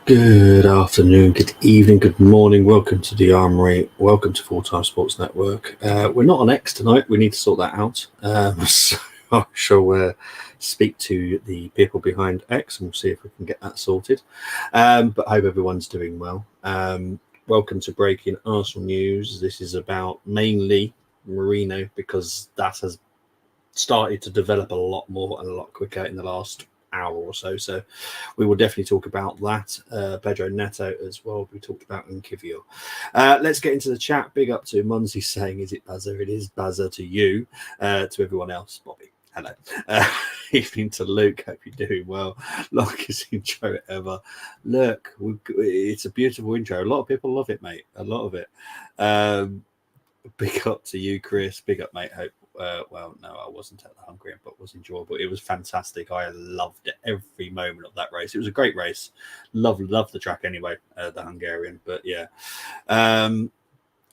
Good afternoon, good evening, good morning. Welcome to the Armory. Welcome to Full Time Sports Network. We're not on X tonight. We need to sort that out. So I shall speak to the people behind X and we'll see if we can get that sorted. But I hope everyone's doing well. Welcome to Breaking Arsenal News. This is about mainly Merino because that has started to develop a lot more and a lot quicker in the last hour or so. So we will definitely talk about that. Pedro Neto as well. We talked about in Kiwior. Let's get into the chat. Big up to Munzi saying, "Is it buzzer?" It is buzzer to you. To everyone else, Bobby. Hello. Evening to Luke. Hope you're doing well. Longest intro ever. Look, it's a beautiful intro. A lot of people love it, mate. A lot of it. Big up to you, Chris. Big up, mate. Hope. Well, no, I wasn't at the Hungarian, but was enjoyable. It was fantastic. I loved it every moment of that race. It was a great race. Love the track anyway, the Hungarian. But yeah.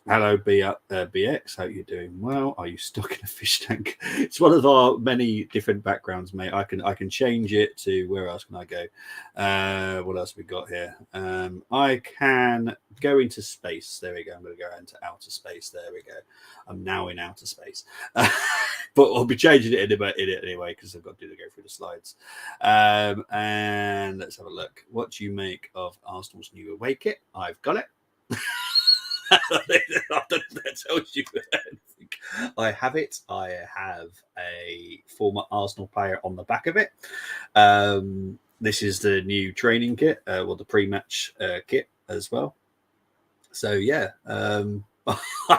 Hello, BX. Hope you're doing well. Are you stuck in a fish tank? It's one of our many different backgrounds, mate. I can change it to where else can I go? What else we got here? I can go into space. There we go. I'm going to go into outer space. There we go. I'm now in outer space. But I'll be changing it in it anyway because I've got to go through the slides. And let's have a look. What do you make of Arsenal's new away kit? I've got it. I don't know if that tells you anything. I have it. I have a former Arsenal player on the back of it. This is the new training kit, or the pre-match kit as well. So yeah, I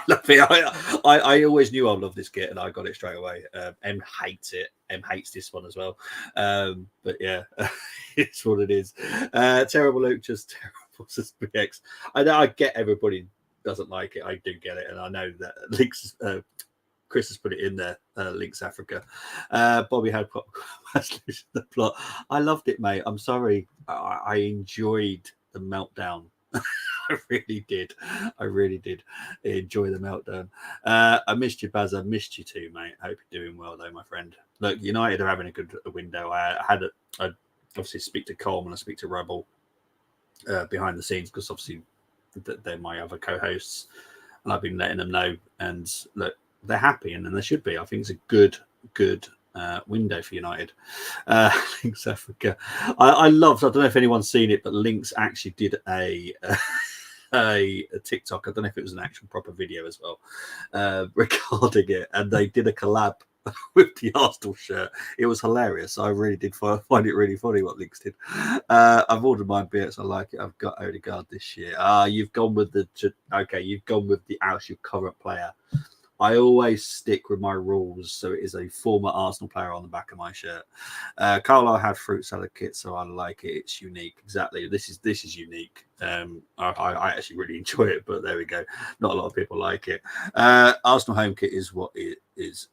love it. I always knew I loved this kit, and I got it straight away. M hates it. M hates this one as well. But yeah, it's what it is. Terrible, Luke. Just terrible. Just BX. I know. I get everybody doesn't like it. I do get it, and I know that links. Chris has put it in there. Links Africa. Bobby had the plot. I loved it, mate. I'm sorry. I enjoyed the meltdown. I really did. I really did enjoy the meltdown. I missed you, Baz. I missed you too, mate. Hope you're doing well, though, my friend. Look, United are having a good window. I obviously speak to Coleman. I speak to Rebel behind the scenes because obviously they're my other co-hosts, and I've been letting them know. And look, they're happy, and they should be. I think it's a good window for United. Links Africa. I loved. I don't know if anyone's seen it, but Links actually did a TikTok. I don't know if it was an actual proper video as well regarding it, and they did a collab with the Arsenal shirt. It was hilarious. I really did find it really funny what Links did. I've ordered my bits. I like it. I've got Odegaard this year. You've gone with the actual current player. I always stick with my rules, so it is a former Arsenal player on the back of my shirt. Carlo had fruit salad kit, so I like it. It's unique. Exactly. This is unique. I actually really enjoy it, but there we go. Not a lot of people like it. Arsenal home kit is what it is.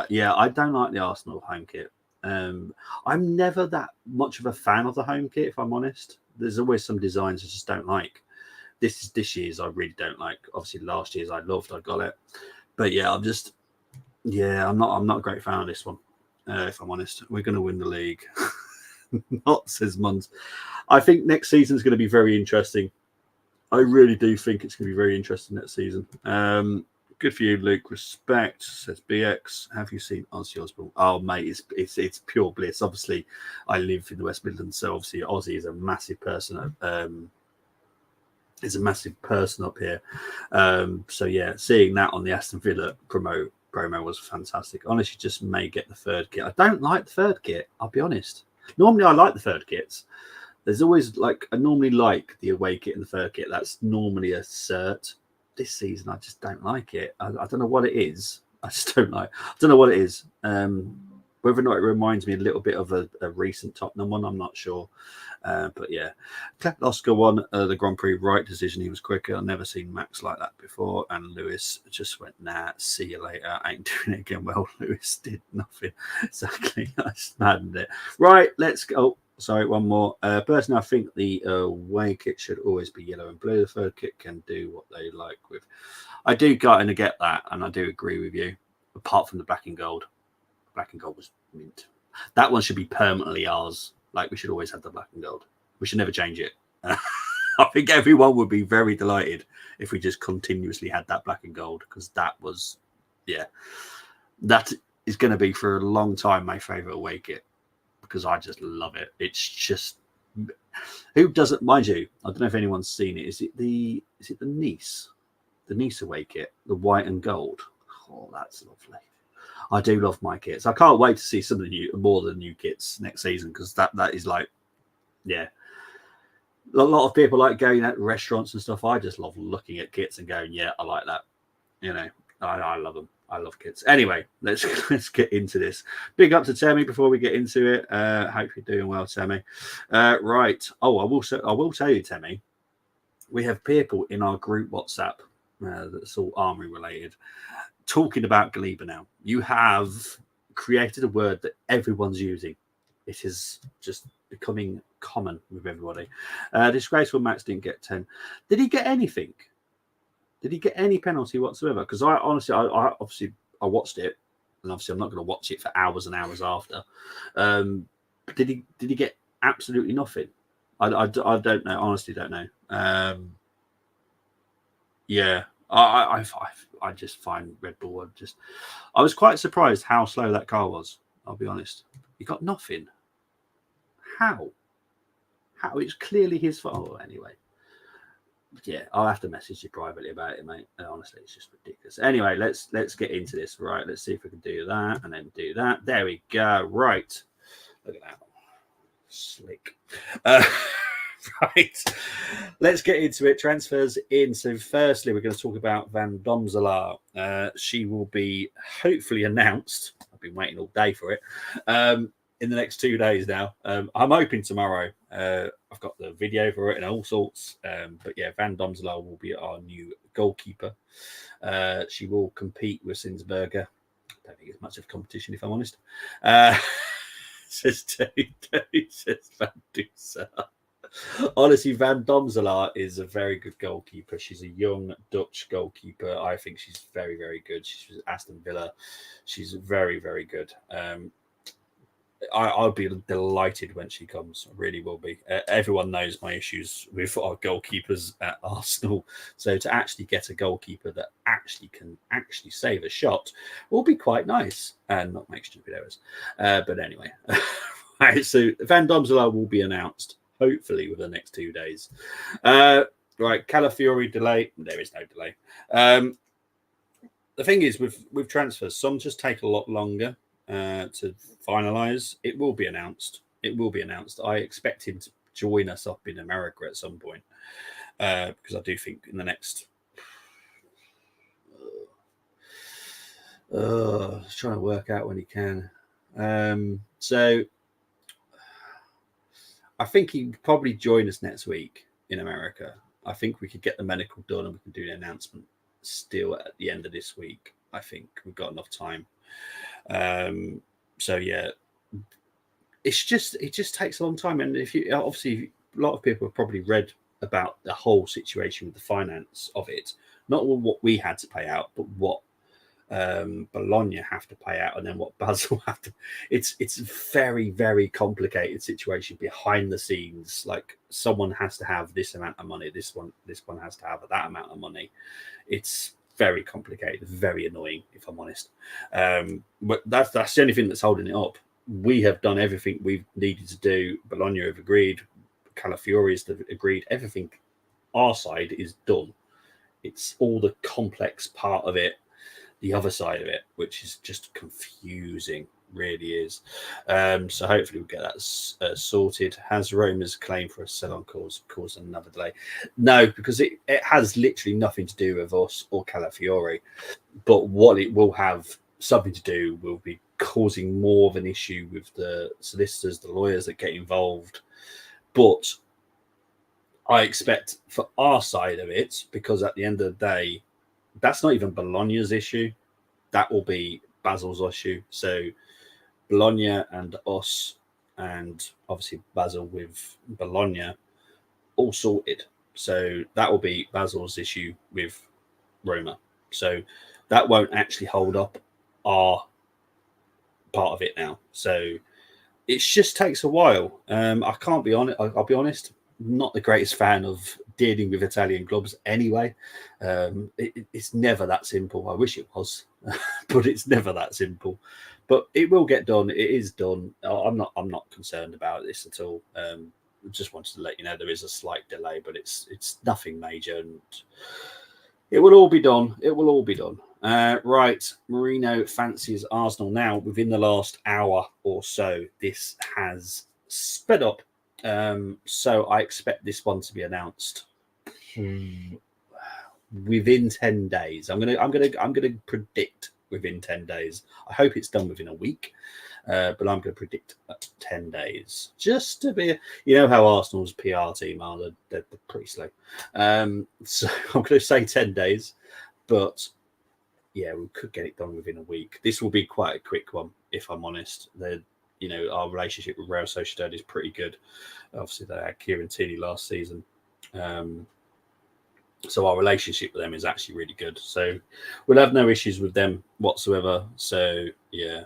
Yeah, I don't like the Arsenal home kit. I'm never that much of a fan of the home kit, if I'm honest. There's always some designs I just don't like. This year's I really don't like. Obviously, last year's I loved. I got it. But yeah, I'm not a great fan of this one. If I'm honest, we're going to win the league. Not says Muns. I think next season's going to be very interesting. I really do think it's going to be very interesting next season. Good for you, Luke. Respect, says BX. Have you seen Ozzy Osbourne? Oh, mate, it's pure bliss. Obviously, I live in the West Midlands, so obviously Ozzy is a massive person. Is a massive person up here. So yeah, seeing that on the Aston Villa promo was fantastic. Honestly, just may get the third kit. I don't like the third kit, I'll be honest. Normally I like the third kits. There's always I normally like the away kit and the third kit. That's normally a cert. This season I just don't like it. I don't know what it is. I just don't like. I don't know what it is. Whether or not it reminds me a little bit of a recent Tottenham one, I'm not sure. But yeah, Oscar won the Grand Prix right decision. He was quicker. I've never seen Max like that before. And Lewis just went, nah, see you later. I ain't doing it again. Well, Lewis did nothing. Exactly. I just maddened it. Right, let's go. Oh, sorry, one more. Personally, I think the away kit should always be yellow and blue. The third kit can do what they like with. I do kind of get that, and I do agree with you, apart from the black and gold. Black and gold was mint. That one should be permanently ours. Like, we should always have the black and gold. We should never change it. I think everyone would be very delighted if we just continuously had that black and gold, because that was, yeah, that is going to be for a long time my favorite away kit, because I just love it. It's just, who doesn't, mind you, I don't know if anyone's seen it. Is it the Nice away kit, the white and gold? Oh, that's lovely. I do love my kits. I can't wait to see some of the more of the new kits next season, because that is like, yeah. A lot of people like going out to restaurants and stuff. I just love looking at kits and going, yeah, I like that. You know, I love them. I love kits. Anyway, let's get into this. Big up to Temi before we get into it. Hope you're doing well, Temi. Right. Oh, I will tell you, Temi, we have people in our group WhatsApp that's all armory related talking about Galiba now. You have created a word that everyone's using. It is just becoming common with everybody. Disgraceful Max didn't get 10. Did he get anything? Did he get any penalty whatsoever? Because I honestly, I watched it, and obviously I'm not going to watch it for hours and hours after. Did he get absolutely nothing? I don't know. Honestly, don't know. Yeah, I just find Red Bull I was quite surprised how slow that car was. I'll be honest. He got nothing. How? It's clearly his fault. Oh, anyway. Yeah, I'll have to message you privately about it, mate. Honestly, it's just ridiculous. Anyway, let's get into this. Right, let's see if we can do that and then do that. There we go. Right. Look at that. Slick. Right. Let's get into it. Transfers in. So firstly, we're going to talk about Van Domselaar. She will be hopefully announced. I've been waiting all day for it. In the next 2 days now. I'm hoping tomorrow. I've got the video for it and all sorts. But yeah, Van Domselaar will be our new goalkeeper. She will compete with Sinsberger. I don't think it's much of a competition, if I'm honest. Says Van Domselaar. Honestly, Van Domselaar is a very good goalkeeper. She's a young Dutch goalkeeper. I think she's very, very good. She's Aston Villa. She's very, very good. I'll be delighted when she comes. I really will be. Everyone knows my issues with our goalkeepers at Arsenal. So to actually get a goalkeeper that can save a shot will be quite nice and not make stupid errors. But anyway, right, so Van Domselaar will be announced hopefully within the next 2 days. Right, Calafiori delay. There is no delay. The thing is with transfers, some just take a lot longer to finalize. It will be announced. I expect him to join us up in America at some point, because I do think in the next trying to work out when he can. So I think he could probably join us next week in America. I think we could get the medical done and we can do the announcement still at the end of this week. I think we've got enough time. So yeah, it just takes a long time. And if you obviously, a lot of people have probably read about the whole situation with the finance of it, not what we had to pay out, but what Bologna have to pay out, and then what Basel have to. It's a very, very complicated situation behind the scenes. Like, someone has to have this amount of money, this one has to have that amount of money. It's very complicated, very annoying, if I'm honest. But that's the only thing that's holding it up. We have done everything we've needed to do. Bologna have agreed. Calafiori has agreed. Everything our side is done. It's all the complex part of it, the other side of it, which is just confusing, really is. So hopefully we'll get that sorted. Has Roma's claim for a sell-on caused another delay? No, because it has literally nothing to do with us or Calafiori. But what it will have something to do will be causing more of an issue with the solicitors, the lawyers that get involved. But I expect for our side of it, because at the end of the day, that's not even Bologna's issue. That will be Basil's issue. So Bologna and us, and obviously Basel with Bologna, all sorted. So that will be Basil's issue with Roma. So that won't actually hold up our part of it now. So it just takes a while. I can't be honest. I'll be honest. not the greatest fan of dealing with Italian clubs anyway. It's never that simple. I wish it was, but it's never that simple. But it will get done. It is done. I'm not concerned about this at all. Just wanted to let you know there is a slight delay, but it's nothing major, and it will all be done. It will all be done. Right, Merino fancies Arsenal. Now, within the last hour or so, this has sped up. So I expect this one to be announced within 10 days. I'm gonna predict within 10 days. I hope it's done within a week. But I'm going to predict 10 days, just to be, you know how Arsenal's PR team are, they're pretty slow. So I'm going to say 10 days, but yeah, we could get it done within a week. This will be quite a quick one, if I'm honest. Our relationship with Real Sociedad is pretty good. Obviously, they had Kieran Tierney last season. So our relationship with them is actually really good. So we'll have no issues with them whatsoever. So yeah,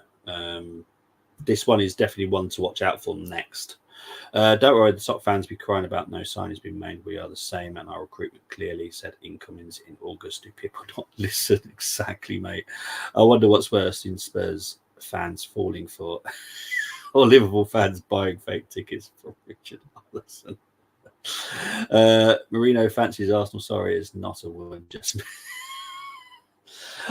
this one is definitely one to watch out for next. Don't worry, the top fans be crying about no signings being made. We are the same, and our recruitment clearly said incomings in August. Do people not listen? Exactly, mate. I wonder what's worse in Spurs fans falling for or Liverpool fans buying fake tickets from Richard Allison. Merino fancies Arsenal. Sorry, is not a woman, just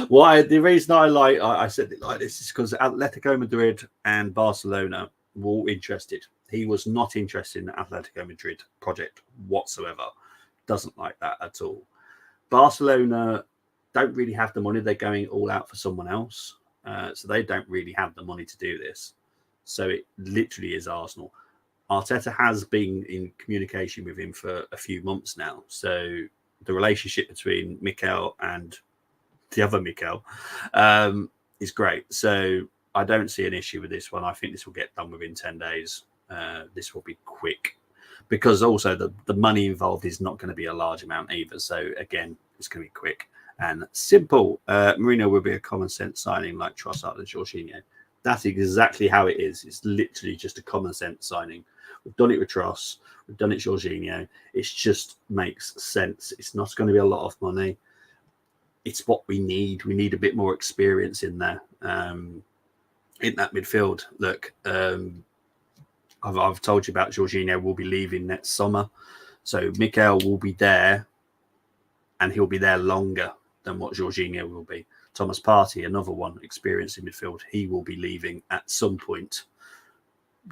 why the reason I said it like this is because Atletico Madrid and Barcelona were all interested. He was not interested in the Atletico Madrid project whatsoever. Doesn't like that at all. Barcelona don't really have the money. They're going all out for someone else. So they don't really have the money to do this. So it literally is Arsenal. Arteta has been in communication with him for a few months now. So the relationship between Mikel and the other Mikel is great. So I don't see an issue with this one. I think this will get done within 10 days. This will be quick because also the money involved is not going to be a large amount either. So again, it's going to be quick and simple. Merino will be a common sense signing like Trossard and Jorginho. That's exactly how it is. It's literally just a common sense signing. We've done it with Tross. We've done it with Jorginho. It just makes sense. It's not going to be a lot of money. It's what we need. We need a bit more experience in there, in that midfield. Look, I've told you about Jorginho will be leaving next summer. So Mikel will be there, and he'll be there longer than what Jorginho will be. Thomas Partey, another one, experienced in midfield, he will be leaving at some point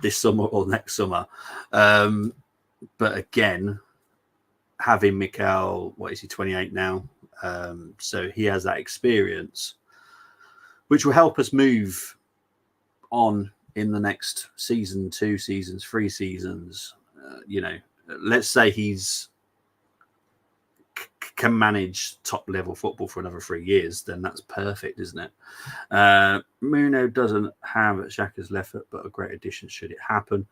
this summer or next summer. But again, having Mikel, what is he, 28 now? So he has that experience, which will help us move on in the next season, 2 seasons, 3 seasons. Let's say he's can manage top level football for another 3 years, then that's perfect, isn't it? Merino doesn't have Xhaka's left foot, but a great addition should it happen.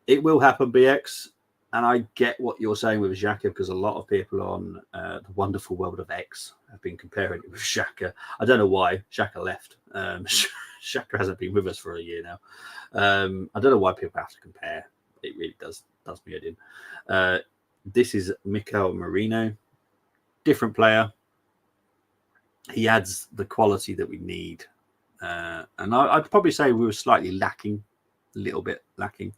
It will happen, BX. And I get what you're saying with Xhaka, because a lot of people on the wonderful world of X have been comparing it with Xhaka. I don't know why Xhaka left. Xhaka hasn't been with us for a year now. I don't know why people have to compare. It really does me head in. This is Mikel Merino. Different player. He adds the quality that we need. And I'd probably say we were slightly lacking, a little bit lacking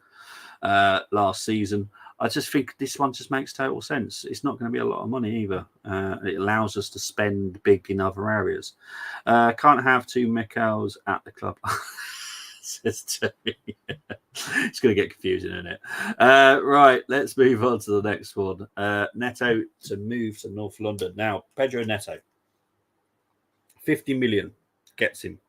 last season. I just think this one just makes total sense. It's not going to be a lot of money either. It allows us to spend big in other areas. Can't have 2 Mikels at the club. Says Tony. It's going to get confusing, isn't it? Right, let's move on to the next one. Neto to move to North London. Now, Pedro Neto. 50 million gets him.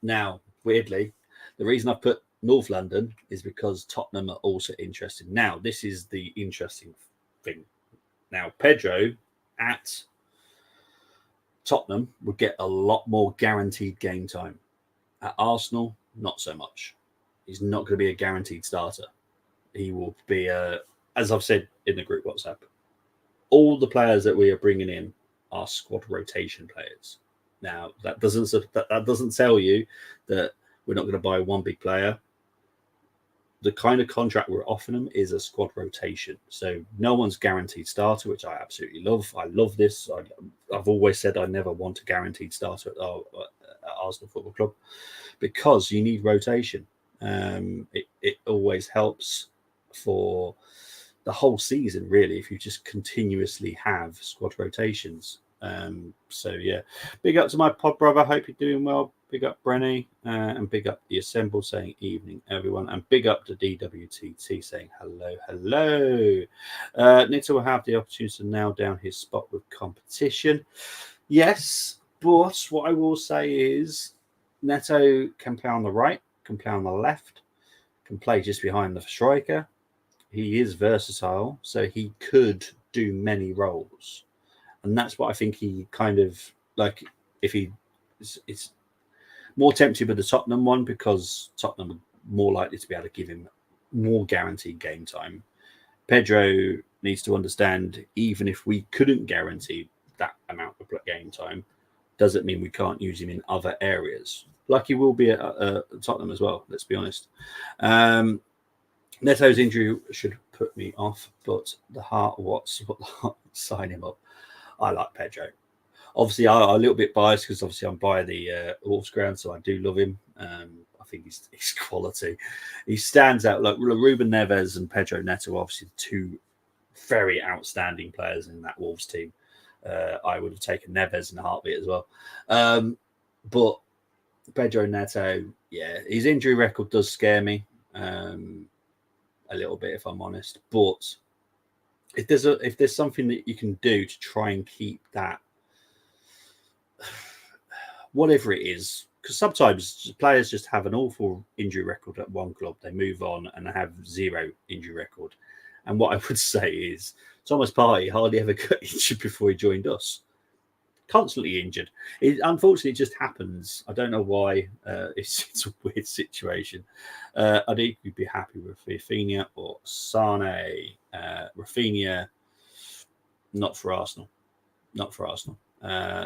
Now, weirdly, the reason I put North London is because Tottenham are also interested. Now, this is the interesting thing. Now, Pedro at Tottenham would get a lot more guaranteed game time. At Arsenal, not so much. He's not going to be a guaranteed starter. He will be, as I've said in the group WhatsApp, all the players that we are bringing in are squad rotation players. Now, that doesn't tell you that we're not going to buy one big player the kind of contract we're offering them is a squad rotation. So no one's guaranteed starter, which I absolutely love. I love this. I've always said I never want a guaranteed starter at Arsenal Football Club because you need rotation. It always helps for the whole season, really, if you just continuously have squad rotations. So yeah, big up to my pod brother. Hope you're doing well. Big up Brenny, and big up the Assemble saying evening everyone, and big up to DWTT saying hello. Neto will have the opportunity to nail down his spot with competition. Yes, but what I will say is Neto can play on the right, can play on the left, can play just behind the striker. He is versatile, so he could do many roles. And that's what I think he kind of like. If he, it's more tempted with the Tottenham one because Tottenham are more likely to be able to give him more guaranteed game time. Pedro needs to understand, even if we couldn't guarantee that amount of game time, doesn't mean we can't use him in other areas. Like he will be at Tottenham as well, let's be honest. Neto's injury should put me off, but the heart sign him up. I like Pedro. Obviously, I'm a little bit biased because obviously I'm by the Wolves ground, so I do love him. I think he's quality. He stands out. Like Ruben Neves and Pedro Neto, obviously two very outstanding players in that Wolves team. I would have taken Neves in a heartbeat as well. But Pedro Neto, yeah, his injury record does scare me a little bit, if I'm honest. But if there's something that you can do to try and keep that, whatever it is, because sometimes players just have an awful injury record at one club, they move on and have zero injury record. And what I would say is Thomas Partey hardly ever got injured before he joined us. Constantly injured. Unfortunately, it just happens. I don't know why. It's a weird situation. I'd equally be happy with Rafinha or Sane. Rafinha, not for Arsenal. Not for Arsenal.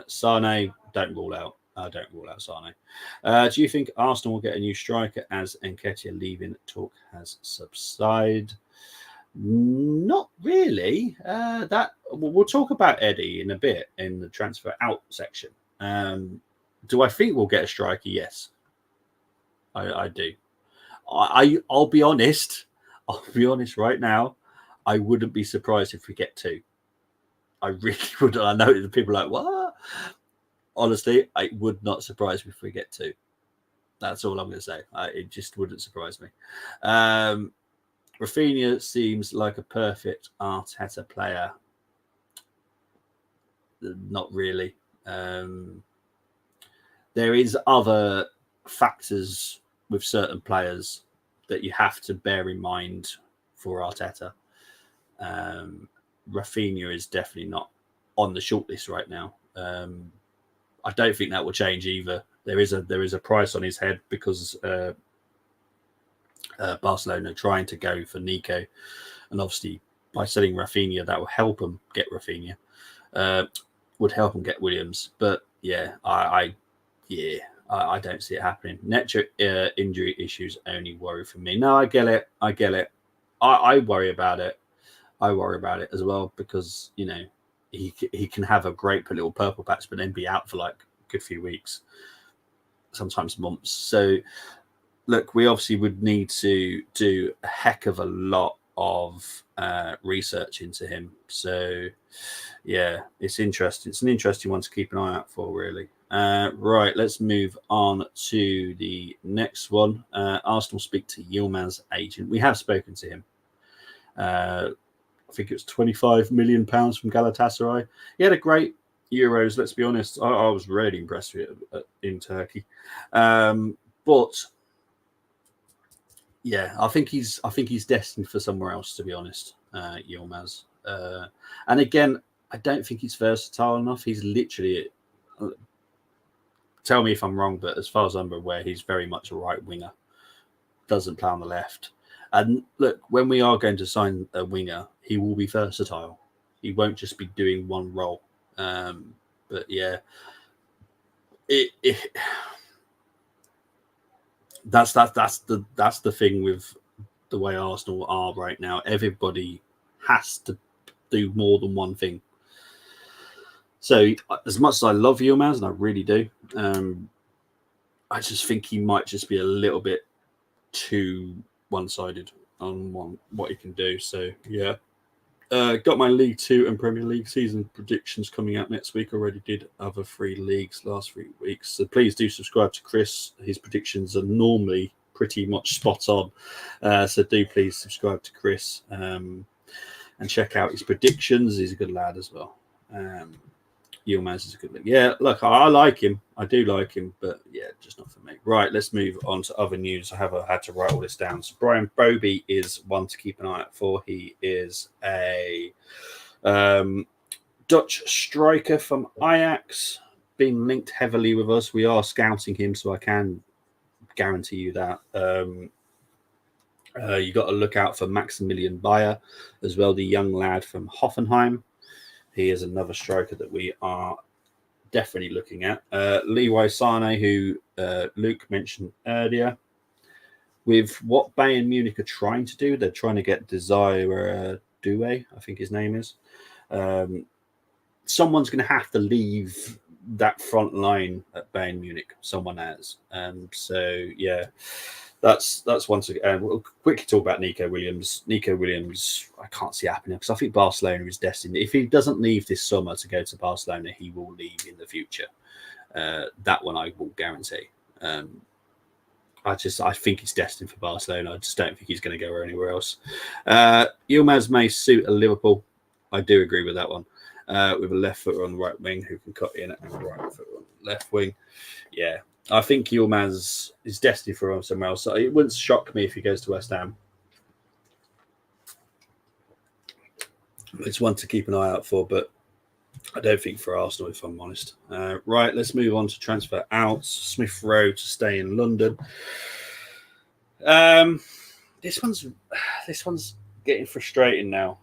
Sane, don't rule out. I don't rule out Sane. Do you think Arsenal will get a new striker as Nketiah leaving talk has subsided? Not really. That we'll talk about Eddie in a bit in the transfer out section. Do I think we'll get a striker? Yes, I do. I'll be honest. I'll be honest right now. I wouldn't be surprised if we get two. I really wouldn't. I know that people are like, what? Honestly, it would not surprise me if we get two. That's all I'm going to say. It just wouldn't surprise me. Rafinha seems like a perfect Arteta player. Not really. There is other factors with certain players that you have to bear in mind for Arteta. Rafinha is definitely not on the shortlist right now. I don't think that will change either. There is a price on his head because Barcelona trying to go for Nico, and obviously by selling Rafinha, that will help them get Rafinha. Would help them get Williams, but yeah, I don't see it happening. Neto injury issues only worry for me. No, I get it. I worry about it. I worry about it as well because he can have a great little purple patch, but then be out for like a good few weeks, sometimes months. So. Look, we obviously would need to do a heck of a lot of research into him. So, yeah, it's interesting. It's an interesting one to keep an eye out for, really. Right, let's move on to the next one. Arsenal speak to Yilmaz's agent. We have spoken to him. I think it was £25 million from Galatasaray. He had a great Euros, let's be honest. I was really impressed with it in Turkey. But... yeah, I think he's destined for somewhere else, to be honest, Yilmaz. And again, I don't think he's versatile enough. He's literally, tell me if I'm wrong, but as far as I'm aware, he's very much a right winger. Doesn't play on the left. And look, when we are going to sign a winger, he will be versatile. He won't just be doing one role. But yeah, that's the thing with the way Arsenal are right now. Everybody has to do more than one thing. So as much as I love Yilmaz, and I really do, I just think he might just be a little bit too one-sided on what he can do. So yeah, got my League 2 and Premier League season predictions coming out next week. Already did other 3 leagues last 3 weeks. So please do subscribe to Chris. His predictions are normally pretty much spot on. So do please subscribe to Chris and check out his predictions. He's a good lad as well. Yilmaz is a good look. Yeah, look, I like him. I do like him, but yeah, just not for me. Right, let's move on to other news. I have had to write all this down. So Brian Bobby is one to keep an eye out for. He is a Dutch striker from Ajax, being linked heavily with us. We are scouting him, so I can guarantee you that. You got to look out for Maximilian Bayer as well, the young lad from Hoffenheim. He is another striker that we are definitely looking at. Leroy Sané, who Luke mentioned earlier. With what Bayern Munich are trying to do, they're trying to get Desire Doué, I think his name is. Someone's going to have to leave that front line at Bayern Munich. Someone has. So, yeah. That's once again. We'll quickly talk about Nico Williams. Nico Williams, I can't see happening because I think Barcelona is destined. If he doesn't leave this summer to go to Barcelona, he will leave in the future. That one I will guarantee. I think he's destined for Barcelona. I just don't think he's going to go anywhere else. Yilmaz may suit a Liverpool. I do agree with that one. With a left footer on the right wing who can cut in and a right footer on the left wing. Yeah. I think Yilmaz is destined for somewhere else. So it wouldn't shock me if he goes to West Ham. It's one to keep an eye out for, but I don't think for Arsenal, if I'm honest. Right, let's move on to transfer out. Smith Rowe to stay in London. This one's getting frustrating now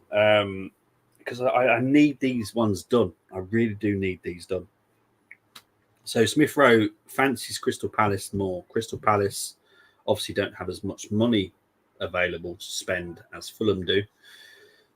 because I need these ones done. I really do need these done. So Smith Rowe fancies Crystal Palace more. Crystal Palace obviously don't have as much money available to spend as Fulham do.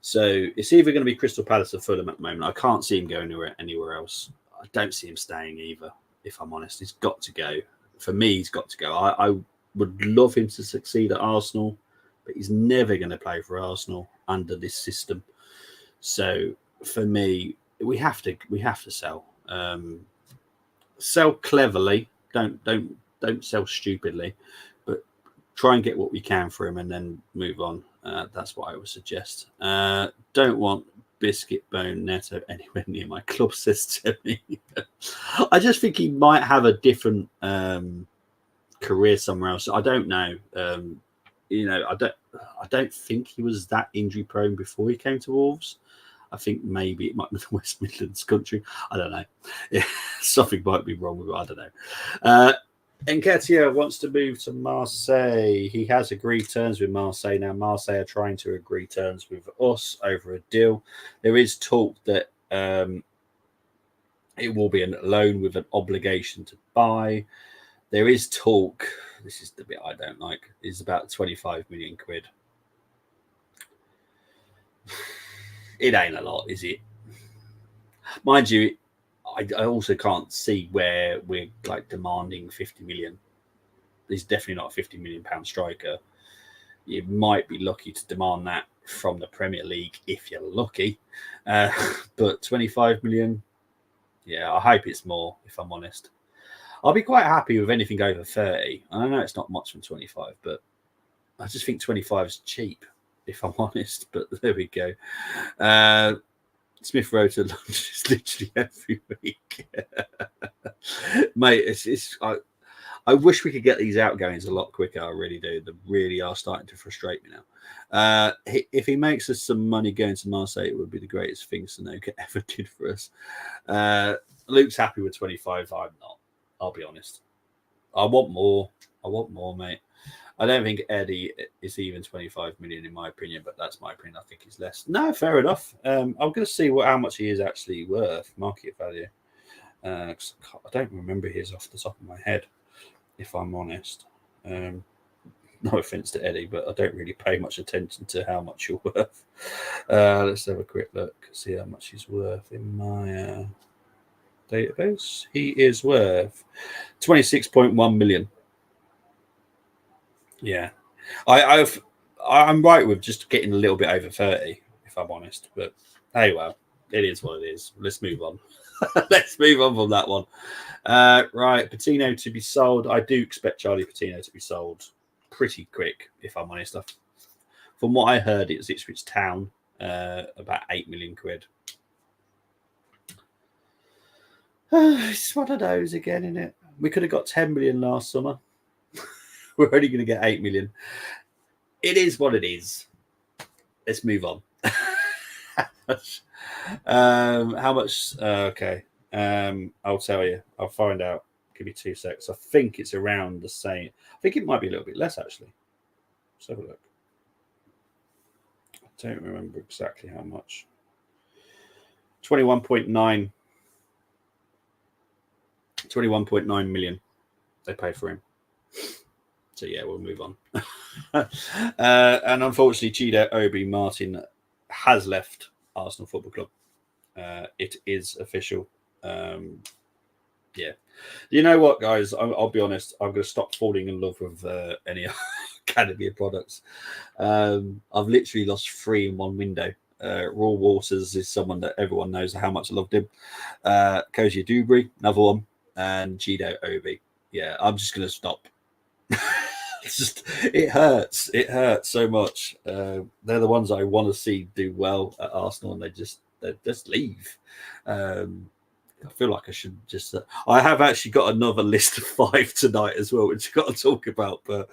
So it's either going to be Crystal Palace or Fulham at the moment. I can't see him going anywhere else. I don't see him staying either, if I'm honest. He's got to go. For me, he's got to go. I would love him to succeed at Arsenal, but he's never going to play for Arsenal under this system. So for me, we have to sell. Sell cleverly, don't sell stupidly, but try and get what we can for him and then move on. That's what I would suggest. Don't want Biscuit Bone Neto anywhere near my club, says Timmy. I just think he might have a different career somewhere else. I don't know. I don't think he was that injury prone before he came to Wolves. I think maybe it might be the West Midlands country. I don't know. Something might be wrong with it. I don't know. Nketiah wants to move to Marseille. He has agreed terms with Marseille. Now, Marseille are trying to agree terms with us over a deal. There is talk that it will be a loan with an obligation to buy. There is talk, this is the bit I don't like, is about 25 million quid. It ain't a lot, is it? Mind you, I also can't see where we're like demanding 50 million. He's definitely not a 50 million pound striker. You might be lucky to demand that from the Premier League if you're lucky. But 25 million, yeah, I hope it's more, if I'm honest. I'll be quite happy with anything over 30. I know it's not much from 25, but I just think 25 is cheap, if I'm honest. But there we go. Smith Rowe to lunch is literally every week. Mate, I wish we could get these outgoings a lot quicker. I really do. They really are starting to frustrate me now. If he makes us some money going to Marseille, it would be the greatest thing Sanoka ever did for us. Luke's happy with 25. I'm not. I'll be honest. I want more, mate. I don't think Eddie is even 25 million in my opinion, but that's my opinion. I think he's less. No, fair enough. I'm going to see how much he is actually worth, market value. I don't remember his off the top of my head, if I'm honest. No offense to Eddie, but I don't really pay much attention to how much you're worth. Let's have a quick look, see how much he's worth in my database. He is worth 26.1 million. Yeah, I'm right with just getting a little bit over 30, if I'm honest. But hey, well, it is what it is. Let's move on. Let's move on from that one. Right, Patino to be sold. I do expect Charlie Patino to be sold pretty quick, if I'm honest. From what I heard, it's Ipswich Town, about 8 million quid. It's one of those again, isn't it? We could have got 10 million last summer. We're only going to get 8 million. It is what it is. Let's move on. How much? Okay. I'll tell you. I'll find out. Give me 2 seconds. I think it's around the same. I think it might be a little bit less, actually. Let's have a look. I don't remember exactly how much. 21.9 million they paid for him. So yeah, we'll move on. And unfortunately, Chido Obi Martin has left Arsenal Football Club. It is official. Yeah. You know what, guys? I'll be honest. I'm going to stop falling in love with any Academy of products. I've literally lost 3 in one window. Raw Waters is someone that everyone knows how much I loved him. Koji Dubry, another one, and Chido Obi. Yeah, I'm just going to stop. It hurts. It hurts so much. They're the ones I want to see do well at Arsenal, and they just leave. I feel like I should just. I have actually got another list of 5 tonight as well, which I've got to talk about. But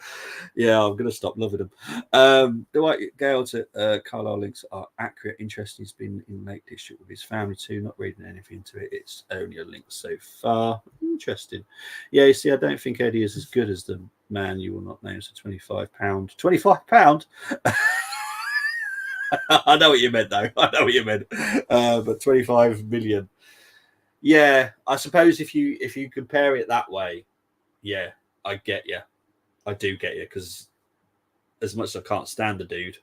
yeah, I'm going to stop loving them. Dwight Gale to Carlisle links are accurate. Interesting. He's been in Lake District with his family too. Not reading anything to it. It's only a link so far. Interesting. Yeah, you see, I don't think Eddie is as good as the man you will not name. So £25. £25. I know what you meant, though. I know what you meant. But 25 million. Yeah, I suppose if you compare it that way, yeah, I get you. I do get you, because as much as I can't stand the dude,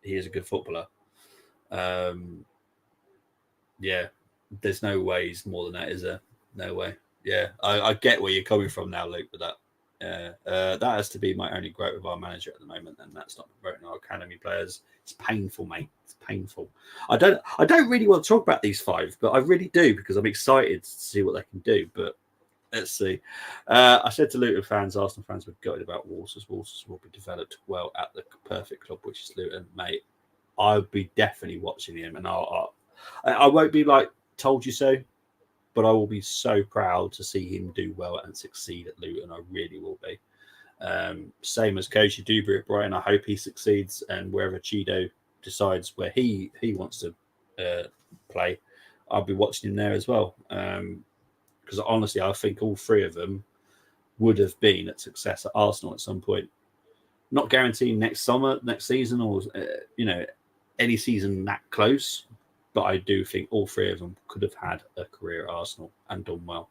he is a good footballer. Yeah, there's no way he's more than that, is there? No way. Yeah, I get where you're coming from now, Luke, with that. That has to be my only gripe with our manager at the moment, and that's not promoting our academy players. It's painful, mate. It's painful. I don't really want to talk about these 5, but I really do, because I'm excited to see what they can do. But let's see. I said to Luton fans, Arsenal fans were gutted about Walters. Walters will be developed well at the perfect club, which is Luton, mate. I'll be definitely watching him, and I won't be like told you so. But I will be so proud to see him do well and succeed at Luton. I really will be. Same as Koji Dubry at Brighton. I hope he succeeds, and wherever Chido decides where he wants to play, I'll be watching him there as well. Because honestly, I think all 3 of them would have been at success at Arsenal at some point. Not guaranteeing next season, or any season that close. But I do think all 3 of them could have had a career at Arsenal and done well.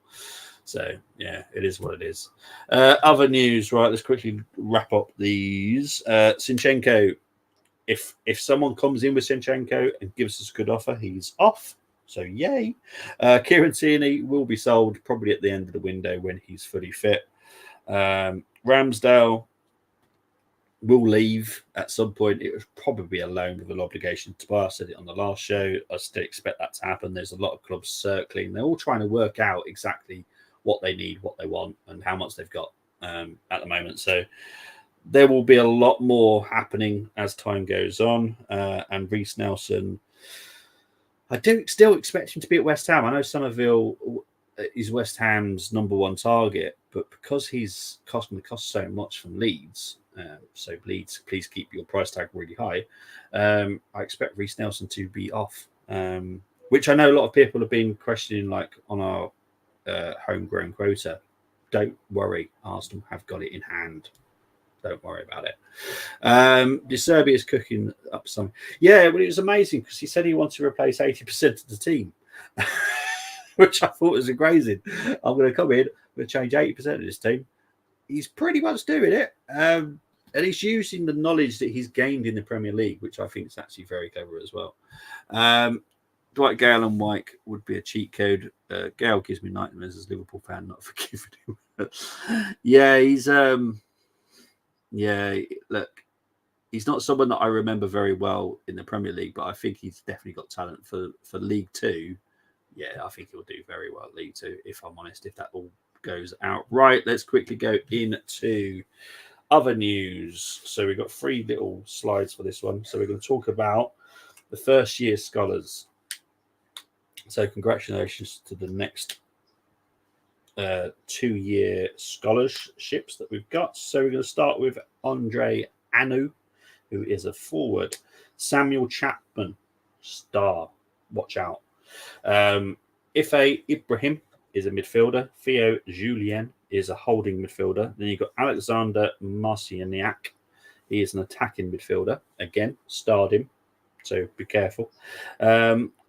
So, yeah, it is what it is. Other news, right? Let's quickly wrap up these. Zinchenko, if someone comes in with Zinchenko and gives us a good offer, he's off. So, yay. Kieran Tierney will be sold probably at the end of the window when he's fully fit. Ramsdale will leave at some point. It was probably a loan with an obligation to buy. I said it on the last show. I still expect that to happen. There's a lot of clubs circling. They're all trying to work out exactly what they need, what they want, and how much they've got at the moment. So there will be a lot more happening as time goes on. And Reece Nelson, I do still expect him to be at West Ham. I know Somerville is West Ham's #1 target, but because he's going to cost so much from Leeds, so Leeds, please keep your price tag really high. I expect Reece Nelson to be off, which I know a lot of people have been questioning, like on our homegrown quota. Don't worry, Arsenal have got it in hand. Don't worry about it. De Serbi is cooking up some. Yeah, well, it was amazing because he said he wanted to replace 80% of the team, which I thought was crazy. I'm going to come in, I'm going to change 80% of this team. He's pretty much doing it. And he's using the knowledge that he's gained in the Premier League, which I think is actually very clever as well. Dwight Gale and Wyke would be a cheat code. Gale gives me nightmares as a Liverpool fan, not forgiving him. Yeah, he's look, he's not someone that I remember very well in the Premier League, but I think he's definitely got talent for League Two. Yeah, I think he'll do very well at League Two, if I'm honest, if that all goes out right. Let's quickly go into other news. So we've got 3 little slides for this one. So we're going to talk about the first year scholars. So congratulations to the next 2-year scholarships that we've got. So we're going to start with Andre Anu, who is a forward. Samuel Chapman, star. Watch out. Ife Ibrahim is a midfielder. Theo Julien is a holding midfielder. Then you've got Alexander Marcianiak. He is an attacking midfielder. Again, starred him, so be careful.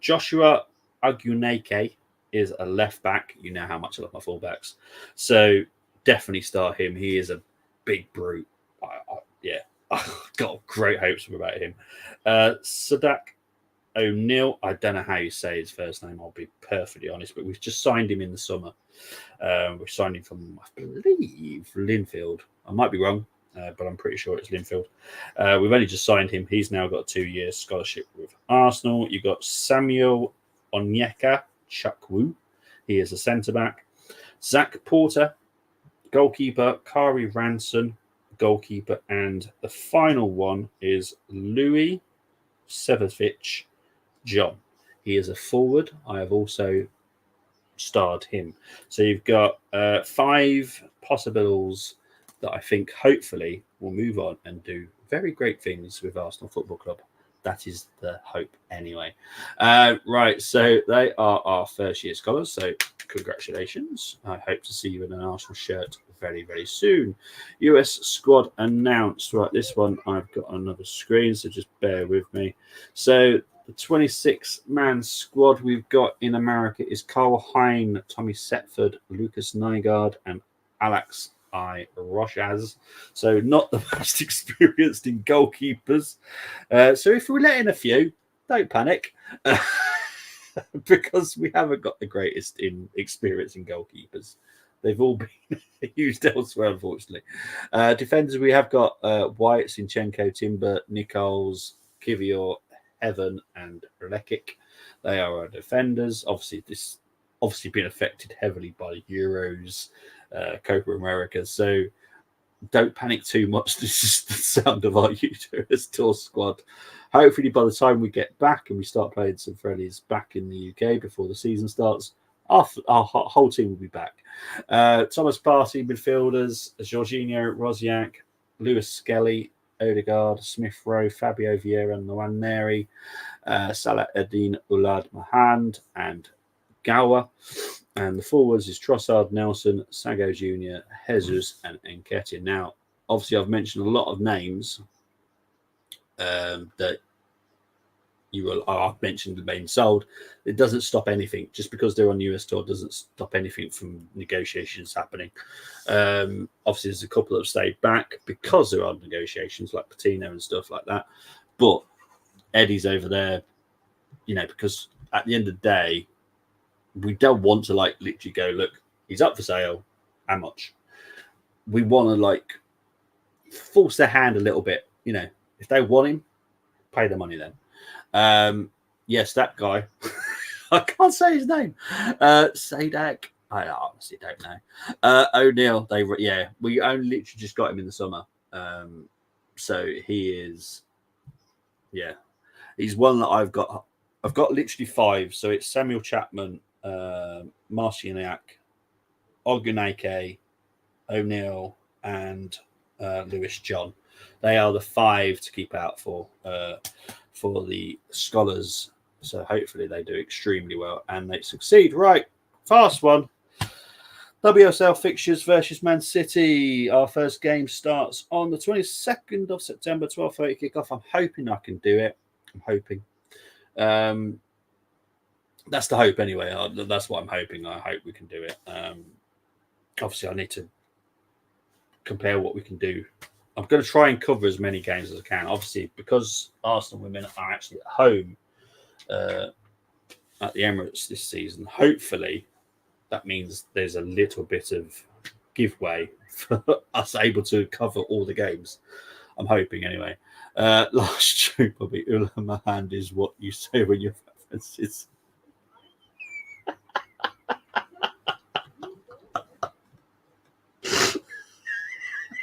Joshua Aguneke is a left back. You know how much I love my fullbacks. So definitely start him. He is a big brute. I've got great hopes about him. Sadak O'Neill, I don't know how you say his first name, I'll be perfectly honest, but we've just signed him in the summer. We signed him from, I believe, Linfield. I might be wrong, but I'm pretty sure it's Linfield. We've only just signed him. He's now got a 2-year scholarship with Arsenal. You've got Samuel Onyeka Chukwu. He is a centre-back. Zach Porter, goalkeeper. Kari Ranson, goalkeeper. And the final one is Louis Sevovic John. He is a forward. I have also starred him. So you've got 5 possibles that I think hopefully will move on and do very great things with Arsenal Football Club. That is the hope anyway. Right, so they are our first year scholars. So congratulations. I hope to see you in an Arsenal shirt very, very soon. US squad announced. Right, this one I've got on another screen, so just bear with me. So the 26-man squad we've got in America is Carl Hine, Tommy Setford, Lucas Nygaard, and Alex I. Rochas. So not the most experienced in goalkeepers. So if we're letting a few, don't panic. Because we haven't got the greatest in experience in goalkeepers. They've all been used elsewhere, unfortunately. Defenders, we have got Wyatt, Sinchenko, Timber, Nichols, Kiwior, Evan, and Lekic. They are our defenders. Obviously, this been affected heavily by the Euros, Copa America. So don't panic too much. This is the sound of our US tour squad. Hopefully, by the time we get back and we start playing some friendlies back in the UK before the season starts, our whole team will be back. Thomas Partey, midfielders, Jorginho, Rosiak, Lewis Skelly, Odegaard, Smith Rowe, Fabio Vieira, Nwaneri, Salah Eddin Ulad Mahand, and Gower. And the forwards is Trossard, Nelson, Sago Jr., Jesus, and Nketiah. Now, obviously, I've mentioned a lot of names that I've mentioned have been sold. It doesn't stop anything. Just because they're on US tour doesn't stop anything from negotiations happening. Obviously, there's a couple that have stayed back because there are negotiations like Patino and stuff like that. But Eddie's over there, because at the end of the day, we don't want to literally go, look, he's up for sale. How much? We want to force their hand a little bit. If they want him, pay the money then. Yes, that guy. I can't say his name. Sadak. I honestly don't know. O'Neill. We only literally just got him in the summer. So he is. Yeah, he's one that I've got. I've got literally 5. So it's Samuel Chapman, Marcianiak, Oguneke, O'Neill, and Lewis John. They are the 5 to keep out for the scholars. So hopefully they do extremely well and they succeed. Right, fast one. WSL fixtures versus Man City. Our first game starts on the 22nd of September, 12:30 kickoff. I'm hoping I can do it. I'm hoping. That's the hope anyway. That's what I'm hoping. I hope we can do it. Obviously, I need to compare what we can do I'm going to try and cover as many games as I can. Obviously, because Arsenal women are actually at home at the Emirates this season, hopefully that means there's a little bit of giveaway for us able to cover all the games. I'm hoping anyway. Last joke will be Ula Mahand is what you say when your references.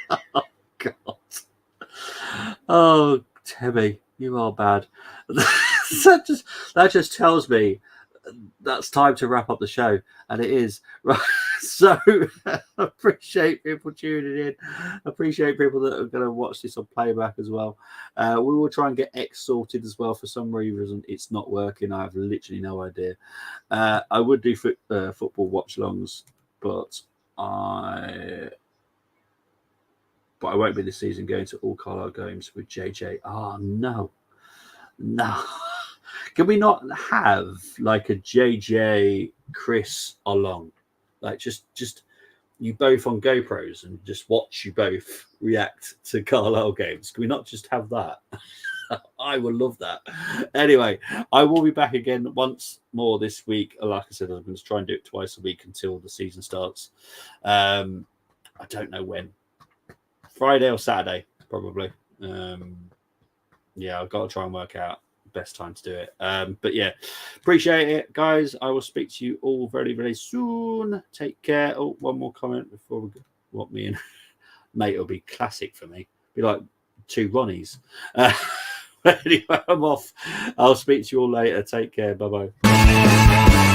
Oh, God. Oh, Timmy, you are bad. that just tells me that's time to wrap up the show, and it is. Right. So appreciate people tuning in. Appreciate people that are going to watch this on playback as well. We will try and get X sorted as well. For some reason, it's not working. I have literally no idea. I would do football watch-alongs, but I won't be this season going to all Carlisle games with JJ. Oh, no. Can we not have like a JJ Chris along? Like just you both on GoPros and just watch you both react to Carlisle games. Can we not just have that? I would love that. Anyway, I will be back again once more this week. Like I said, I'm going to try and do it twice a week until the season starts. I don't know when. Friday or Saturday, probably. Yeah, I've got to try and work out the best time to do it. But yeah, appreciate it, guys. I will speak to you all very, very soon. Take care. Oh, one more comment before we go. What me and mate will be classic for me. Be like two Ronnies. Anyway, I'm off. I'll speak to you all later. Take care. Bye-bye.